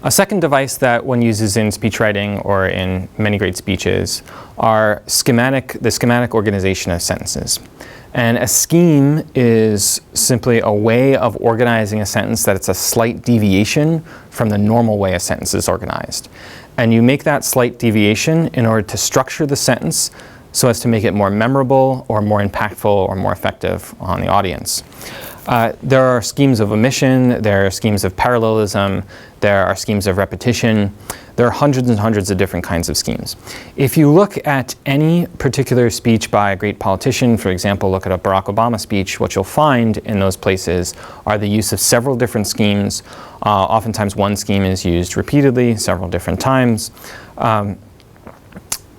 A second device that one uses in speech writing or in many great speeches are the schematic organization of sentences. And a scheme is simply a way of organizing a sentence that it's a slight deviation from the normal way a sentence is organized. And you make that slight deviation in order to structure the sentence so as to make it more memorable or more impactful or more effective on the audience. There are schemes of omission, there are schemes of parallelism, there are schemes of repetition. There are hundreds and hundreds of different kinds of schemes. If you look at any particular speech by a great politician, for example, look at a Barack Obama speech, what you'll find in those places are the use of several different schemes. Oftentimes one scheme is used repeatedly, several different times.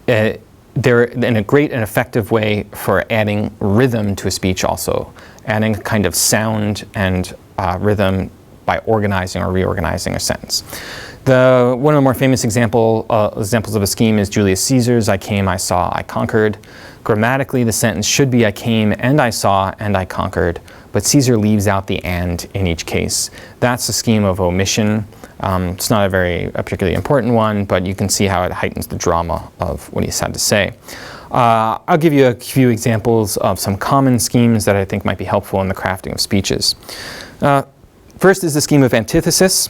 They're in a great and effective way for adding rhythm to a speech also, adding a kind of sound and rhythm by organizing or reorganizing a sentence. One of the more famous examples of a scheme is Julius Caesar's I came, I saw, I conquered. Grammatically, the sentence should be I came and I saw and I conquered, but Caesar leaves out the and in each case. That's a scheme of omission. It's not a particularly important one, but you can see how it heightens the drama of what he's had to say. I'll give you a few examples of some common schemes that I think might be helpful in the crafting of speeches. First is the scheme of antithesis.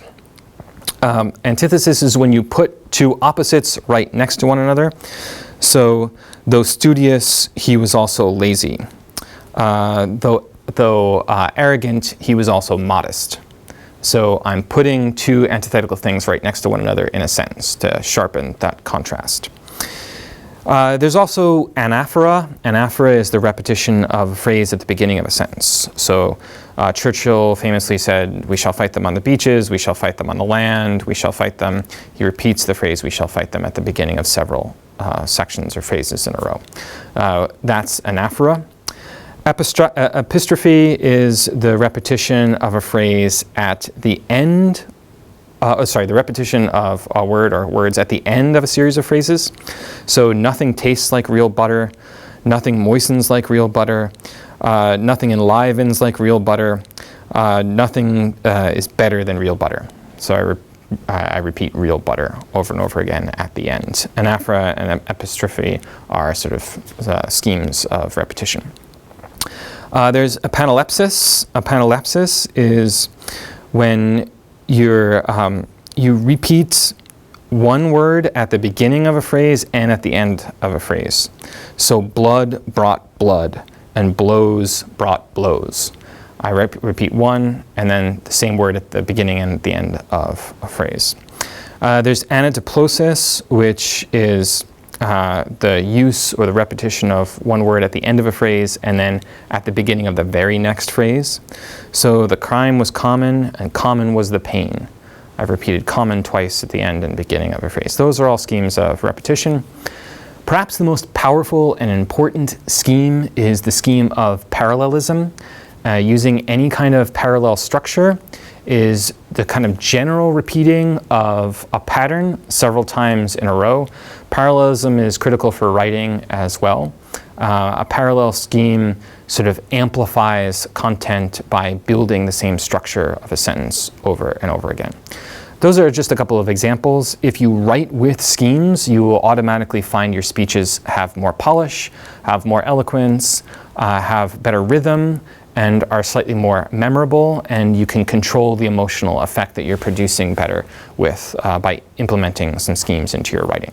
Antithesis is when you put two opposites right next to one another. So, though studious, he was also lazy. Though arrogant, he was also modest. So I'm putting two antithetical things right next to one another in a sentence to sharpen that contrast. There's also anaphora. Anaphora is the repetition of a phrase at the beginning of a sentence. So Churchill famously said, "We shall fight them on the beaches, we shall fight them on the land, we shall fight them." He repeats the phrase, "we shall fight them," at the beginning of several sections or phrases in a row. That's anaphora. Epistrophe is the repetition of a phrase at the end, the repetition of a word or words at the end of a series of phrases. So nothing tastes like real butter, nothing moistens like real butter, nothing enlivens like real butter, nothing is better than real butter. So I repeat real butter over and over again at the end. Anaphora and epistrophe are sort of schemes of repetition. There's a panalepsis. A panalepsis is when you repeat one word at the beginning of a phrase and at the end of a phrase. So blood brought blood and blows brought blows. I repeat one and then the same word at the beginning and at the end of a phrase. There's anadiplosis, which is the use or the repetition of one word at the end of a phrase and then at the beginning of the very next phrase. So the crime was common and common was the pain. I've repeated common twice at the end and beginning of a phrase. Those are all schemes of repetition. Perhaps the most powerful and important scheme is the scheme of parallelism. Using any kind of parallel structure is the kind of general repeating of a pattern several times in a row. Parallelism is critical for writing as well. A parallel scheme sort of amplifies content by building the same structure of a sentence over and over again. Those are just a couple of examples. If you write with schemes, you will automatically find your speeches have more polish, have more eloquence, have better rhythm, and are slightly more memorable, and you can control the emotional effect that you're producing better with by implementing some schemes into your writing.